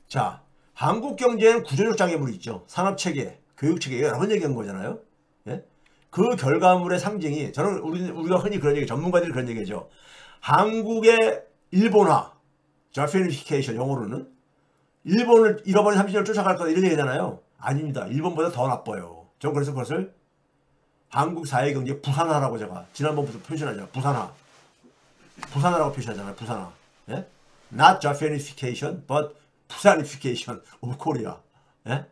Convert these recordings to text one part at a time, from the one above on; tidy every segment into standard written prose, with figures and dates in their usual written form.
자, 한국 경제에는 구조적 장애물이 있죠. 산업체계, 교육체계, 여러 번 얘기한 거잖아요. 예? 그 결과물의 상징이, 저는 우리가 흔히 그런 얘기, 전문가들이 그런 얘기죠. 한국의 일본화, 자페니피케이션, 영어로는 일본을 잃어버린 30년을 쫓아갈 거다 이런 얘기잖아요. 아닙니다. 일본보다 더 나빠요. 전 그래서 그것을 한국 사회경제 부산화라고 제가 지난번부터 표현하잖아요. 부산화라고 표시하잖아요. 부산화. 예? Not Japanification, but 부산이피케이션 of Korea. 예?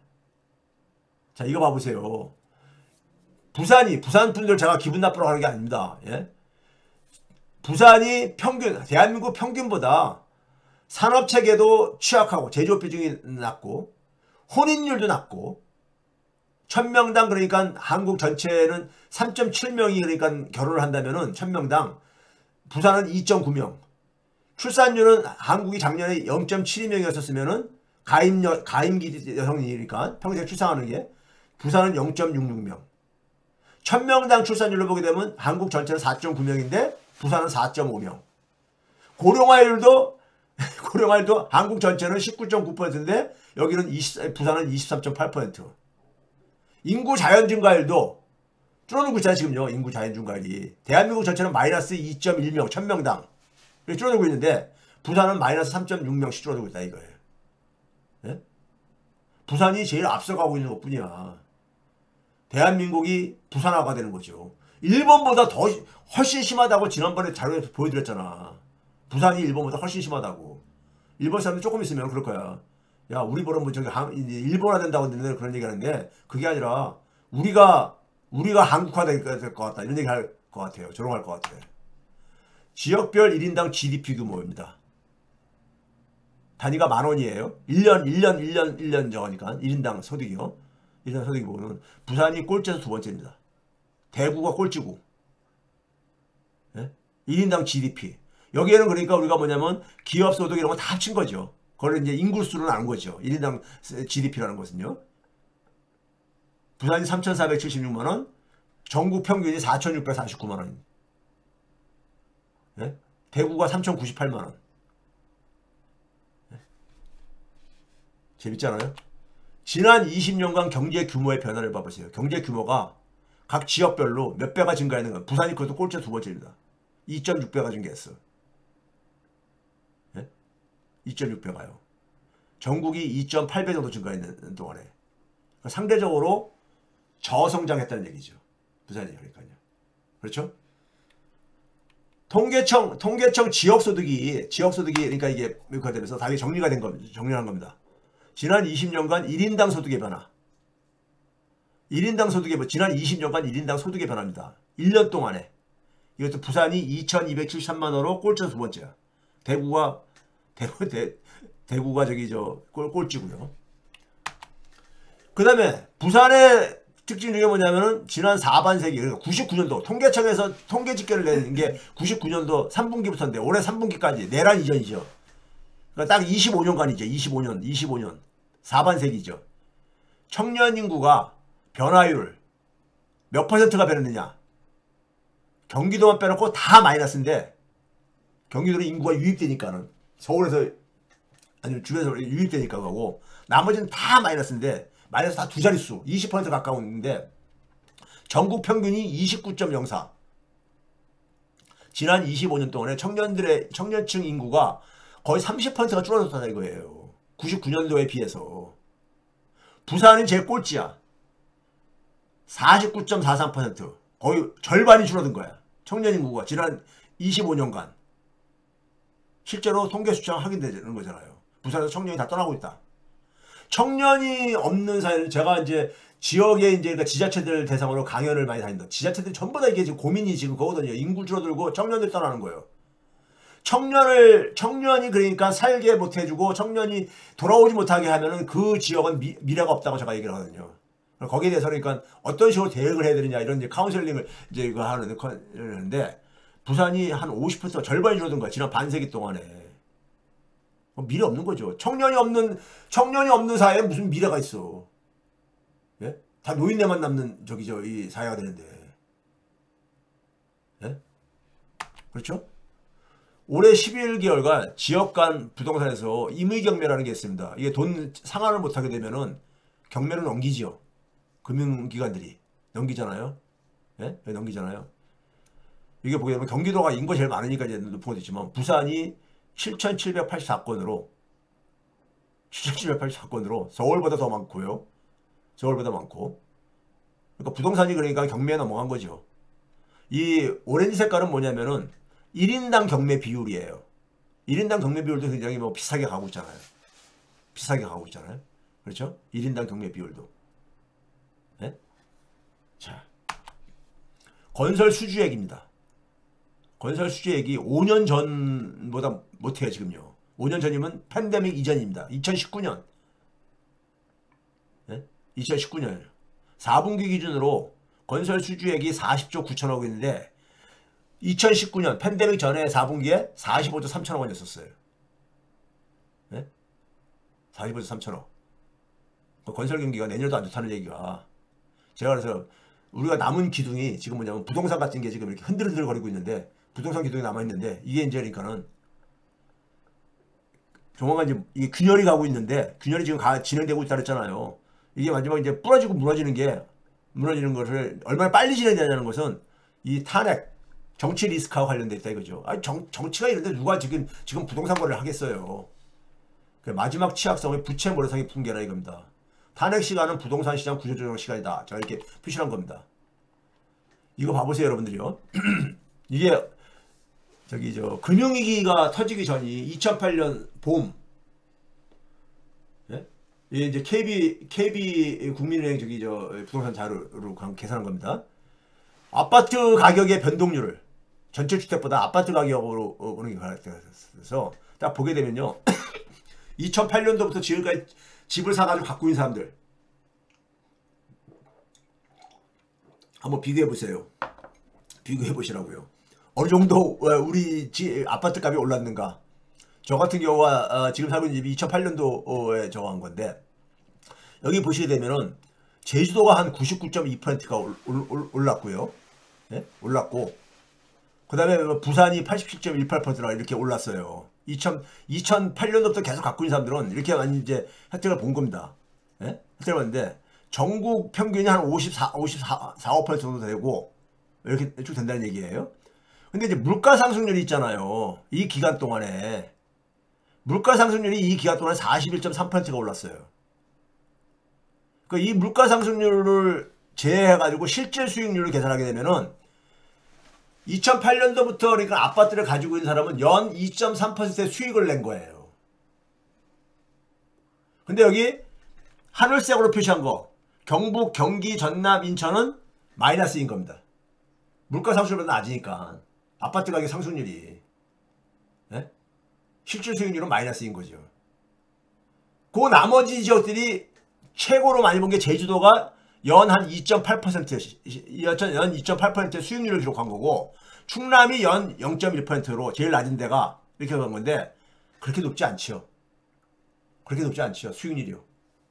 자, 이거 봐보세요. 부산 분들 제가 기분 나쁘라고 하는 게 아닙니다. 예? 부산이 대한민국 평균보다 산업체계도 취약하고 제조업 비중이 낮고 혼인율도 낮고 1000명당 그러니까 한국 전체는 3.7명이 그러니까 결혼을 한다면은 1000명당 부산은 2.9명. 출산율은 한국이 작년에 0.72명이었으면은 가임기 여성이니까 평생 출산하는 게 부산은 0.66명. 1000명당 출산율로 보게 되면 한국 전체는 4.9명인데 부산은 4.5명. 고령화율도 한국 전체는 19.9%인데 여기는 부산은 23.8%. 인구 자연 증가율도 줄어들고 있잖아요. 지금요. 인구 자연 증가율이. 대한민국 전체는 마이너스 2.1명 1000명당 줄어들고 있는데 부산은 마이너스 3.6명씩 줄어들고 있다 이거예요. 예? 부산이 제일 앞서가고 있는 것뿐이야. 대한민국이 부산화가 되는 거죠. 일본보다 훨씬 심하다고 지난번에 자료에서 보여드렸잖아. 부산이 일본보다 훨씬 심하다고. 일본 사람들 조금 있으면 그럴 거야. 야, 우리 보러 뭐 저기 일본화 된다고 너네들 그런 얘기 하는데 그게 아니라 우리가 한국화 될 것 같다. 이런 얘기 할 것 같아요. 조롱할 것 같아요. 지역별 1인당 GDP 규모입니다. 단위가 10,000원이에요. 1년 저거니까 1인당 소득이요. 1년 소득이 보면 부산이 꼴찌에서 두 번째입니다. 대구가 꼴찌고. 예? 1인당 GDP. 여기에는 그러니까 우리가 뭐냐면 기업 소득 이런 거 다 합친 거죠. 그걸 이제 인구수로 나눈 거죠. 1인당 GDP라는 것은요. 부산이 3,476만원, 전국 평균이 4,649만원. 예? 대구가 3,098만원. 예? 재밌잖아요. 지난 20년간 경제 규모의 변화를 봐보세요. 경제 규모가 각 지역별로 몇 배가 증가했는가. 부산이 그것도 꼴찌 두 번째입니다. 2.6배가 증가했어. 예? 2.6배가요. 전국이 2.8배 정도 증가했는 동안에. 그러니까 상대적으로 저성장했다는 얘기죠. 부산이 그러니까요. 그렇죠? 통계청 지역소득이 그러니까 이게 이렇게 되면서 당연히 정리한 겁니다. 지난 20년간 1인당 소득의 변화. 지난 20년간 1인당 소득의 변화입니다. 1년 동안에. 이것도 부산이 2,273만원으로 꼴찌 두 번째야. 대구가 꼴찌고요. 그 다음에 부산의 특징 중에 뭐냐면은 지난 4반세기 그러니까 99년도 통계청에서 통계 집계를 내는 게 99년도 3분기부터인데 올해 3분기까지 내란 이전이죠. 그러니까 딱 25년간이죠. 25년 4반세기죠. 청년 인구가 변화율 몇 퍼센트가 변했느냐. 경기도만 빼놓고 다 마이너스인데 경기도는 인구가 유입되니까는 서울에서 아니면 주변에서 유입되니까 그거고 나머지는 다 마이너스인데 마이너스 다 두 자릿수 20% 가까운데 전국 평균이 29.04. 지난 25년 동안에 청년층 인구가 거의 30%가 줄어들었다 이거예요. 99년도에 비해서. 부산은 제일 꼴찌야. 49.43%. 거의 절반이 줄어든 거야. 청년 인구가 지난 25년간. 실제로 통계 수치가 확인되는 거잖아요. 부산에서 청년이 다 떠나고 있다. 청년이 없는 사회는 제가 이제 지역에 이제 그러니까 지자체들 대상으로 강연을 많이 다닌다. 지자체들이 전부 다 이게 지금 고민이 지금 그거거든요. 인구 줄어들고 청년들이 떠나는 거예요. 청년이 그러니까 살게 못해주고 청년이 돌아오지 못하게 하면은 그 지역은 미래가 없다고 제가 얘기를 하거든요. 거기에 대해서 그러니까 어떤 식으로 대응을 해야 되느냐 이런 이제 카운셀링을 이제 이거 하는데 부산이 한 50% 절반이 줄어든 거야. 지난 반세기 동안에. 미래 없는 거죠. 청년이 없는 사회에 무슨 미래가 있어. 예? 다 노인네만 남는 이 사회가 되는데. 예? 그렇죠? 올해 11개월간 지역 간 부동산에서 임의경매라는 게 있습니다. 이게 돈 상환을 못하게 되면은 경매를 넘기지요. 금융기관들이 넘기잖아요. 예? 넘기잖아요. 이게 보게 되면 경기도가 인구가 제일 많으니까 이제 높은 것도 있지만 부산이 7,784건으로 서울보다 더 많고요. 서울보다 많고. 그러니까 부동산이 그러니까 경매에 넘어간 거죠. 이 오렌지 색깔은 뭐냐면은 1인당 경매 비율이에요. 1인당 경매 비율도 굉장히 뭐 비슷하게 가고 있잖아요. 비슷하게 가고 있잖아요. 그렇죠? 1인당 경매 비율도. 네? 자, 건설 수주액입니다. 건설 수주액이 5년 전보다 못해요, 지금요. 5년 전이면 팬데믹 이전입니다. 2019년. 네? 2019년. 4분기 기준으로 건설 수주액이 40조 9천억 원인데 2019년 팬데믹 전에 4분기에 45조 3천억 원이었어요. 네? 45조 3천억. 건설 경기가 내년도 안 좋다는 얘기가. 제가 그래서 우리가 남은 기둥이 지금 뭐냐면 부동산 같은 게 지금 이렇게 흔들흔들 거리고 있는데 부동산 기둥이 남아있는데 이게 이제 그러니까는 조만간 이제 이게 균열이 가고 있는데 균열이 지금 진행되고 있다 그랬잖아요. 이게 마지막 이제 부러지고 무너지는 것을 얼마나 빨리 진행되냐는 것은 이 탄핵 정치 리스크와 관련돼 있다 이거죠. 아니 정치가 이런데 누가 지금 부동산 거래를 하겠어요. 마지막 취약성의 부채 모래성이 붕괴라 이겁니다. 탄핵 시간은 부동산 시장 구조조정 시간이다. 제가 이렇게 표시한 겁니다. 이거 봐보세요, 여러분들이요. 이게 금융위기가 터지기 전이 2008년 봄. 예? 이게 이제 KB 국민은행 부동산 자료로 계산한 겁니다. 아파트 가격의 변동률을 전체 주택보다 아파트 가격으로 오는 게 가능해서 딱 보게 되면요. 2008년도부터 지금까지 집을 사가지고 갖고 있는 사람들 한번 비교해 보세요. 비교해 보시라고요. 어느 정도 우리 아파트 값이 올랐는가. 저 같은 경우가 지금 살고 있는 집이 2008년도에 정한 건데 여기 보시게 되면은 제주도가 한 99.2%가 올랐고요. 네? 올랐고 그 다음에 부산이 87.18%나 이렇게 올랐어요. 2008년도부터 계속 갖고 있는 사람들은 이렇게 많이 이제 혜택을 본 겁니다. 예? 혜택을 봤는데 전국 평균이 한 54% 정도 되고 이렇게 쭉 된다는 얘기예요. 근데 이제 물가 상승률이 있잖아요. 이 기간 동안에 물가 상승률이 이 기간 동안에 41.3%가 올랐어요. 그러니까 이 물가 상승률을 제외해가지고 실질 수익률을 계산하게 되면은 2008년도부터 그러니까 아파트를 가지고 있는 사람은 연 2.3%의 수익을 낸 거예요. 근데 여기 하늘색으로 표시한 거 경북, 경기, 전남, 인천은 마이너스인 겁니다. 물가 상승률보다 낮으니까 아파트 가격 상승률이 네? 실질 수익률은 마이너스인 거죠. 그 나머지 지역들이 최고로 많이 본 게 제주도가 연 한 2.8%의 수익률을 기록한 거고 충남이 연 0.1%로 제일 낮은 데가 이렇게 간 건데 그렇게 높지 않지요. 그렇게 높지 않지요. 수익률이요.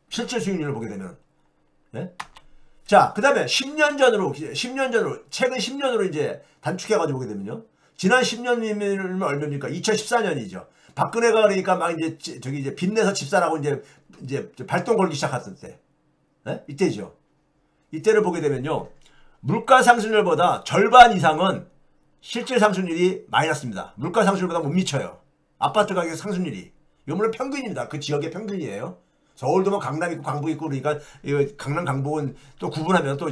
실제 수익률을 보게 되면. 네? 자, 그 다음에 10년 전으로 최근 10년으로 이제 단축해가지고 보게 되면요. 지난 10년이면 얼마입니까? 2014년이죠. 박근혜가 그러니까 막 이제 빚내서 집사라고 이제 발동 걸기 시작했을 때. 네? 이때죠. 이때를 보게 되면요. 물가 상승률보다 절반 이상은 실질 상승률이 마이너스입니다. 물가 상승률보다 못 미쳐요. 아파트 가격 상승률이. 이거 물론 평균입니다. 그 지역의 평균이에요. 서울도 뭐 강남 있고 강북 있고 그러니까 강남 강북은 또 구분하면 또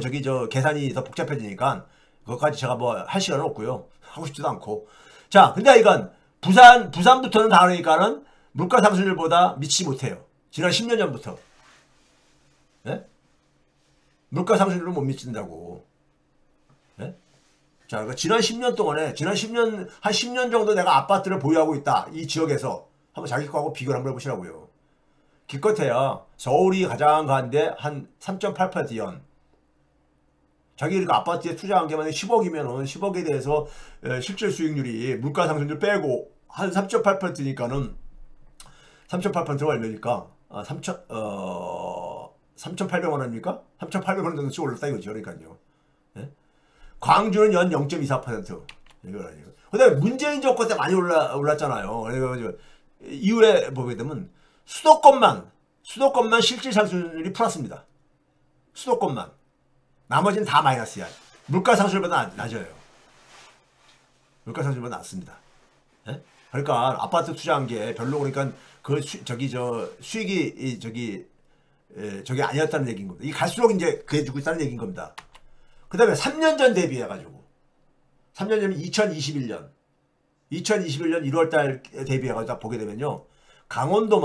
계산이 더 복잡해지니까 그것까지 제가 뭐 할 시간은 없고요. 하고 싶지도 않고. 자, 근데 이건 부산부터는 다 그러니까는 물가 상승률보다 미치지 못해요. 지난 10년 전부터. 네? 물가 상승률은 못 미친다고. 네? 자, 그러니까 지난 10년 동안에 한 10년 정도 내가 아파트를 보유하고 있다. 이 지역에서 한번 자기 거하고 비교를 한번 해보시라고요. 기껏해야 서울이 가장 가는데 한 3.8% 연. 자기 그러니까 아파트에 투자한 게 만약에 10억이면은 10억에 대해서 실질 수익률이 물가 상승률 빼고 한 3.8%니까는 3.8%가 얼마입니까? 3,800만 원입니까? 3,800만 원 정도씩 올랐다 이거죠. 그러니까요. 네? 광주는 연 0.24%. 그다음에 문재인 정권 때 많이 올랐잖아요. 그래가지고 이후에 보게 되면 수도권만 실질 상승률이 플러스입니다. 수도권만. 나머지는 다 마이너스야. 물가 상승률보다 낮아요. 물가 상승률보다 낮습니다. 예? 그러니까 아파트 투자한 게 별로 그러니까 그 수익이 저기 아니었다는 얘기인 겁니다. 이 갈수록 이제 그게 주고 있다는 얘기인 겁니다. 그 다음에 3년 전 대비해가지고 3년 전이면 2021년 1월달 대비해가지고 딱 보게 되면요. 강원도도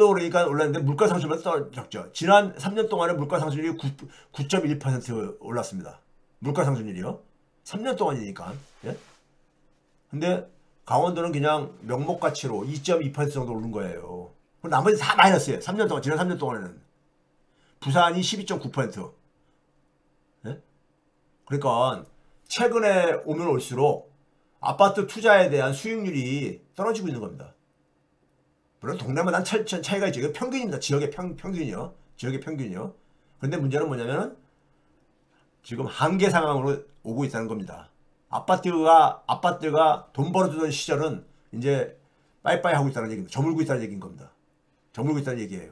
그러니까 올랐는데 물가 상승률은 떨어졌죠. 지난 3년 동안에 물가 상승률이 9.1% 올랐습니다. 물가 상승률이요. 3년 동안이니까. 예? 근데 강원도는 그냥 명목가치로 2.2% 정도 오른 거예요. 그럼 나머지 다 마이너스예요. 3년 동안, 지난 3년 동안에는. 부산이 12.9%. 예? 그러니까 최근에 오면 올수록 아파트 투자에 대한 수익률이 떨어지고 있는 겁니다. 물론 동네마다 차이가 있죠. 이거 평균입니다. 지역의 평균이요. 지역의 평균이요. 그런데 문제는 뭐냐면은 지금 한계 상황으로 오고 있다는 겁니다. 아파트가 돈 벌어주던 시절은 이제 빠이빠이 하고 있다는 얘기입니다. 저물고 있다는 얘기인 겁니다. 저물고 있다는 얘기예요.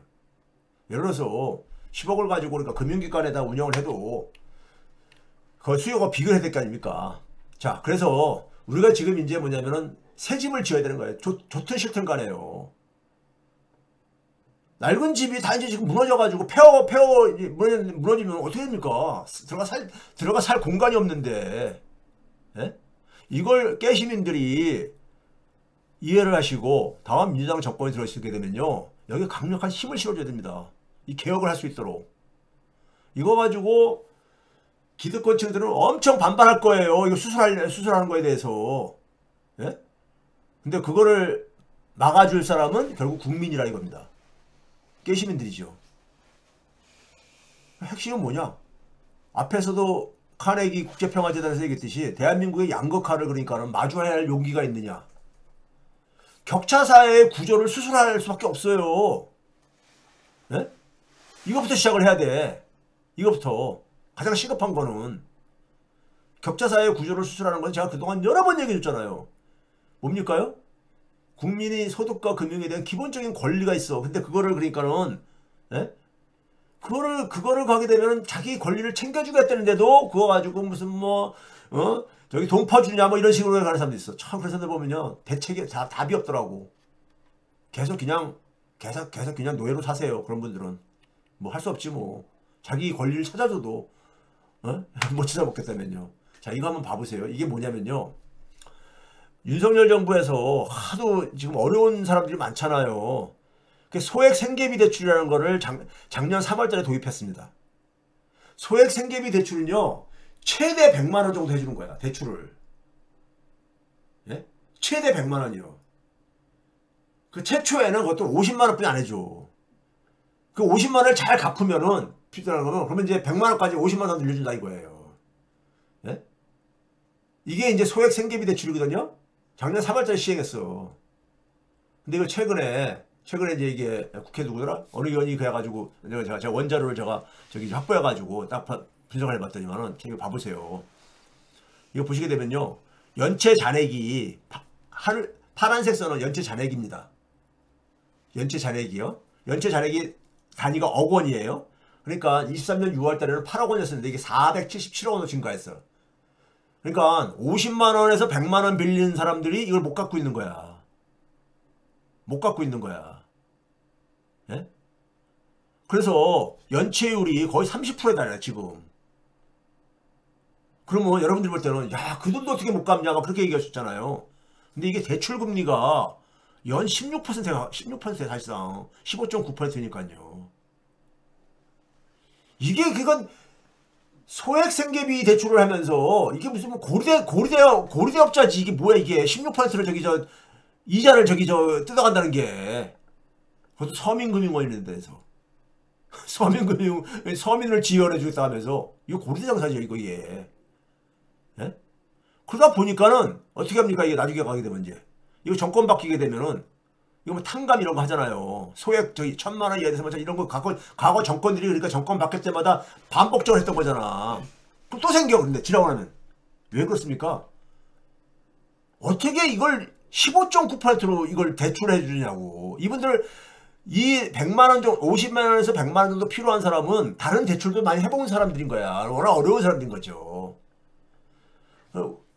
예를 들어서 10억을 가지고 그러니까 금융기관에다 운영을 해도 그 수요가 비교해야 될 거 아닙니까? 자, 그래서 우리가 지금 이제 뭐냐면은 새 집을 지어야 되는 거예요. 좋든 싫든 간에요. 낡은 집이 다 이제 지금 무너져가지고 무너지면 어떻게 됩니까? 들어가 살 공간이 없는데. 예? 이걸 깨시민들이 이해를 하시고 다음 민주당 정권이 들어서게 되면요. 여기 강력한 힘을 실어줘야 됩니다. 이 개혁을 할 수 있도록. 이거 가지고 기득권층들은 엄청 반발할 거예요. 이거 수술하는 거에 대해서. 예? 근데 그거를 막아줄 사람은 결국 국민이라 이겁니다. 깨시민들이죠. 핵심은 뭐냐? 앞에서도 카네기 국제평화재단에서 얘기했듯이 대한민국의 양극화를 그러니까는 마주해야 할 용기가 있느냐. 격차사회의 구조를 수술할 수밖에 없어요. 네? 이거부터 시작을 해야 돼. 이거부터. 가장 시급한 거는 격차사회의 구조를 수술하는 건 제가 그동안 여러 번 얘기해 줬잖아요. 뭡니까요? 국민이 소득과 금융에 대한 기본적인 권리가 있어. 근데 그거를 그러니까는 예? 그거를 가게 되면 자기 권리를 챙겨주겠다는데도 그거 가지고 무슨 저기 돈 퍼주냐 뭐 이런 식으로 가는 사람도 있어. 참 그런 사람들 보면요 대책이 답이 없더라고. 계속 그냥 노예로 사세요. 그런 분들은 뭐 할 수 없지 뭐. 자기 권리를 찾아줘도 못 찾아먹겠다면요. 자, 이거 한번 봐보세요. 이게 뭐냐면요. 윤석열 정부에서 하도 지금 어려운 사람들이 많잖아요. 소액 생계비 대출이라는 거를 작년 3월달에 도입했습니다. 소액 생계비 대출은요. 최대 100만 원 정도 해주는 거야. 대출을. 예? 최대 100만 원이요. 그 최초에는 그것도 50만 원뿐이 안 해줘. 그 50만 원을 잘 갚으면은 필요한 거는 그러면 이제 100만 원까지 50만 원 늘려준다 이거예요. 예? 이게 이제 소액 생계비 대출이거든요. 작년 3월달에 시행했어. 근데 이걸 최근에 이제 이게 국회 누구더라? 어느 의원이 그래가지고 제가 원자료를 저기 확보해가지고 딱 분석을 해봤더니만은 이거 봐보세요. 이거 보시게 되면요. 연체 잔액이 파란색 선은 연체 잔액입니다. 연체 잔액이요. 연체 잔액이 단위가 억 원이에요. 그러니까 23년 6월 달에는 8억 원이었는데 이게 477억 원으로 증가했어요. 그러니까 50만 원에서 100만 원 빌리는 사람들이 이걸 못 갖고 있는 거야. 못 갖고 있는 거야. 예? 그래서 연체율이 거의 30%에 달해 지금. 그러면 여러분들 볼 때는 야, 그 돈도 어떻게 못 갚냐 막 그렇게 얘기하셨잖아요. 근데 이게 대출 금리가 연 16%에 사실상 15.9%니까요. 이게 그건 소액 생계비 대출을 하면서 이게 무슨 고리대업자지. 이게 뭐야 이게 16%를 이자를 뜯어간다는 게. 그것도 서민금융원이라는 데서 서민을 지원해 주겠다 하면서 이거 고리대장사죠 이게. 예? 그러다 보니까는 어떻게 합니까? 이게 나중에 가게 되면 이제 이거 정권 바뀌게 되면은 이거 뭐 탕감 이런 거 하잖아요. 소액 1,000만 원 이하에서 이런 거 과거 정권들이 그러니까 정권 바뀔 때마다 반복적으로 했던 거잖아. 그럼 또 생겨. 근데 지나고 나면 왜 그렇습니까? 어떻게 이걸 15.9%로 이걸 대출해 주냐고. 이분들 이 100만원 정도, 50만원에서 100만원 정도 필요한 사람은 다른 대출도 많이 해본 사람들인 거야. 워낙 어려운 사람들인 거죠.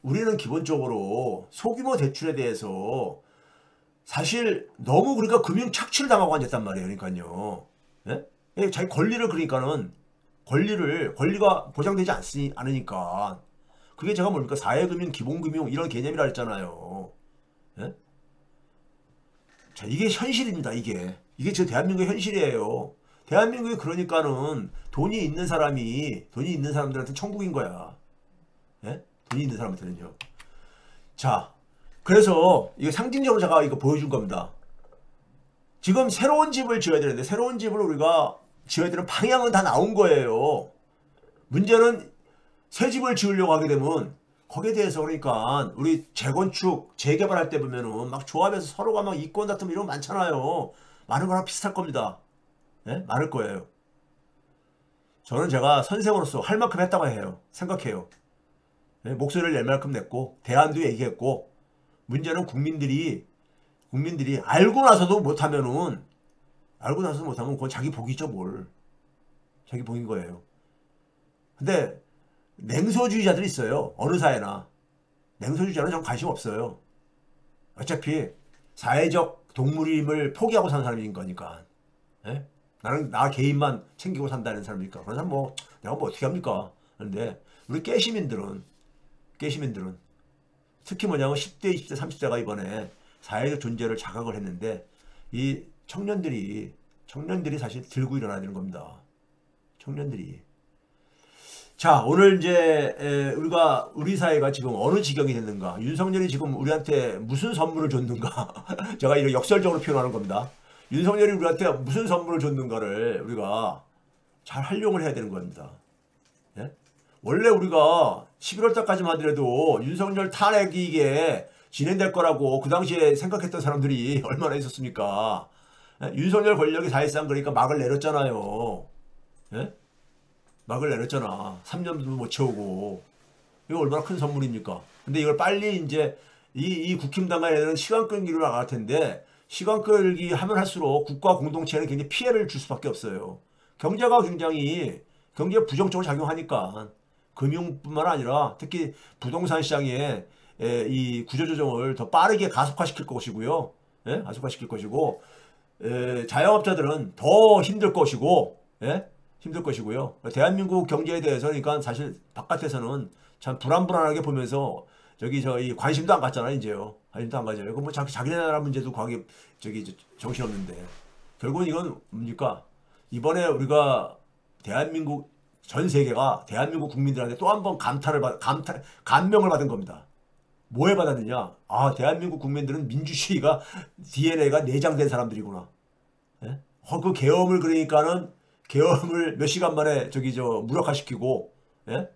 우리는 기본적으로 소규모 대출에 대해서 사실 너무 우리가 금융 착취를 당하고 앉았단 말이에요. 그러니까요. 예? 자기 권리를 그러니까는 권리가 보장되지 않으니까 그게 제가 뭡니까? 사회금융, 기본금융 이런 개념이라 했잖아요. 예? 자, 이게 현실입니다. 이게 저 대한민국의 현실이에요. 대한민국이 그러니까는 돈이 있는 사람들한테 천국인 거야. 예? 돈이 있는 사람한테는요. 자, 그래서 이거 상징적으로 제가 이거 보여준 겁니다. 지금 새로운 집을 지어야 되는데 새로운 집을 우리가 지어야 되는 방향은 다 나온 거예요. 문제는 새 집을 지으려고 하게 되면 거기에 대해서 그러니까 우리 재건축, 재개발할 때 보면은 막 조합해서 서로가 막 이권 다툼 이런 거 많잖아요. 많은 거랑 비슷할 겁니다. 예? 많을 거예요. 저는 제가 선생으로서 할 만큼 했다고 해요. 생각해요. 예? 목소리를 낼 만큼 냈고 대안도 얘기했고 문제는 국민들이 알고 나서도 못하면 그건 자기 복이죠 뭘. 자기 복인 거예요. 근데 냉소주의자들이 있어요. 어느 사회나. 냉소주의자는 전 관심 없어요. 어차피 사회적 동물임을 포기하고 사는 사람인 거니까. 예? 나는 나 개인만 챙기고 산다는 사람이니까. 그런 사람 뭐 내가 뭐 어떻게 합니까? 그런데 우리 깨시민들은 특히 뭐냐면 10대, 20대, 30대가 이번에 사회적 존재를 자각을 했는데 이 청년들이 사실 들고 일어나야 되는 겁니다. 청년들이. 자, 오늘 이제 우리 사회가 지금 어느 지경이 됐는가? 윤석열이 지금 우리한테 무슨 선물을 줬는가? 제가 이렇게 역설적으로 표현하는 겁니다. 윤석열이 우리한테 무슨 선물을 줬는가를 우리가 잘 활용을 해야 되는 겁니다. 예? 원래 우리가 11월 달까지만 하더라도 윤석열 탄핵이 이게 진행될 거라고 그 당시에 생각했던 사람들이 얼마나 있었습니까? 예? 윤석열 권력이 사실상 그러니까 막을 내렸잖아요. 예? 막을 내렸잖아. 3년도 못 채우고. 이거 얼마나 큰 선물입니까? 근데 이걸 빨리 이제 이 국힘당한 애들은 시간 끌기로 나갈 텐데 시간 끌기 하면 할수록 국가 공동체는 굉장히 피해를 줄 수밖에 없어요. 경제가 굉장히 부정적으로 작용하니까 금융뿐만 아니라 특히 부동산 시장에 이 구조조정을 더 빠르게 가속화시킬 것이고요. 예? 가속화시킬 것이고 자영업자들은 더 힘들 것이고 예? 힘들 것이고요. 대한민국 경제에 대해서 그러니까 사실 바깥에서는 참 불안불안하게 보면서 저희 관심도 안 갖잖아요, 이제요. 관심도 안 가져요. 뭐 자기네 나라 문제도 과하게 정신없는데 결국은 이건 뭡니까? 이번에 우리가 대한민국 전 세계가 대한민국 국민들한테 또 한 번 감명을 받은 겁니다. 뭐에 받았느냐? 아, 대한민국 국민들은 민주주의가 DNA가 내장된 사람들이구나. 예? 그 계엄을 그러니까는 계엄을 몇 시간 만에 무력화시키고, 예?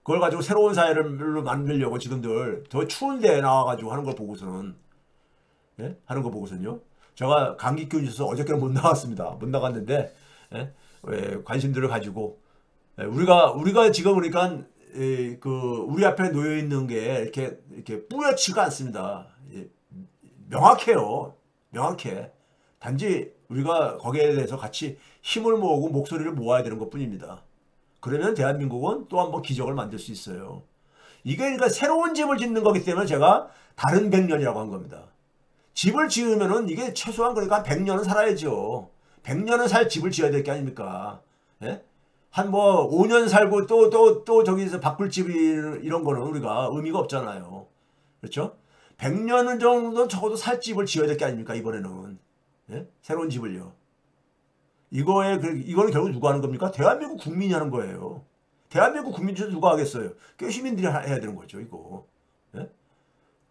그걸 가지고 새로운 사회를 만들려고 지금들 더 추운 데에 나와가지고 하는 걸 보고서는, 예? 하는 거 보고서는요. 제가 감기 기운이 있어서 어저께는 못 나갔습니다. 못 나갔는데, 예? 관심들을 가지고, 예? 우리가 지금 그러니까, 우리 앞에 놓여 있는 게 이렇게 뿌옇지가 않습니다. 예? 명확해요. 명확해. 단지 우리가 거기에 대해서 같이 힘을 모으고 목소리를 모아야 되는 것 뿐입니다. 그러면 대한민국은 또 한 번 기적을 만들 수 있어요. 이게 그러니까 새로운 집을 짓는 거기 때문에 제가 다른 100년이라고 한 겁니다. 집을 지으면은 이게 최소한 그러니까 100년은 살아야죠. 100년은 살 집을 지어야 될 게 아닙니까? 예? 한 뭐 5년 살고 또 저기서 바꿀 집 이런 거는 우리가 의미가 없잖아요. 그렇죠? 100년 정도 적어도 살 집을 지어야 될 게 아닙니까? 이번에는. 예? 새로운 집을요. 이거는 결국 누가 하는 겁니까? 대한민국 국민이 하는 거예요. 대한민국 국민 중에 누가 하겠어요? 시민들이 해야 되는 거죠, 이거. 예?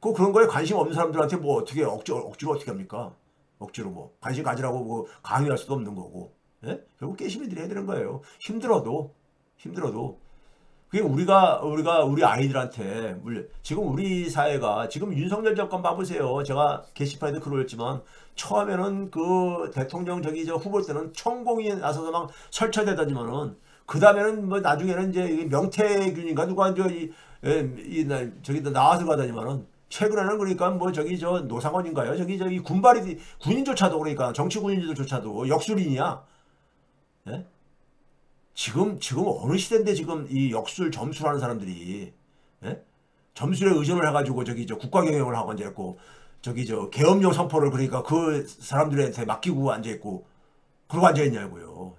그런 거에 관심 없는 사람들한테 뭐 어떻게 억지로 어떻게 합니까? 억지로 뭐 관심 가지라고 뭐 강요할 수도 없는 거고. 예? 결국 시민들이 해야 되는 거예요. 힘들어도. 그게 우리 아이들한테 지금 우리 사회가 지금 윤석열 정권 봐보세요. 제가 게시판에도 글 올렸지만 처음에는 그 대통령 후보 때는 천공이 나서서 막 설쳐대다니만은 그 다음에는 뭐 나중에는 이제 명태균인가 누가 이제 저기 나와서 가다니만은 최근에는 그러니까 뭐 저기 저 노상원인가요? 저기 군발이 군인조차도 그러니까 정치 군인들조차도 역술인이야. 예? 지금 어느 시대인데 지금 이 역술 점수라는 사람들이 예? 점술에 의존을 해가지고 저기 저 국가 경영을 하고 앉아 있고 저기 저 계엄령 선포를 그러니까 그 사람들한테 맡기고 앉아 있고 그러고 앉아 있냐고요.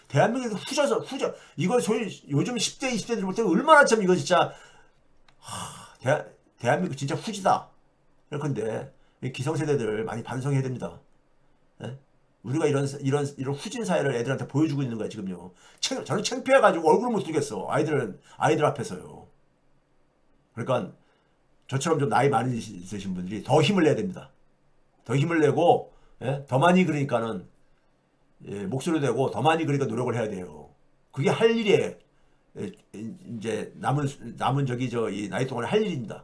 대한민국에서 후져 이거 소위 요즘 10대 20대들 볼 때 얼마나 참 이거 진짜 대한민국 진짜 후지다. 그런데 기성세대들 많이 반성해야 됩니다. 예? 우리가 이런 후진 사회를 애들한테 보여주고 있는 거야 지금요. 저는 창피해가지고 얼굴을 못 들겠어. 아이들 앞에서요. 그러니까 저처럼 좀 나이 많이 있으신 분들이 더 힘을 내야 됩니다. 더 힘을 내고 예? 더 많이 그러니까는 예, 목소리 내고 더 많이 그러니까 노력을 해야 돼요. 그게 할 일이에요. 예, 이제 남은 저기 이 나이 동안에 할 일입니다.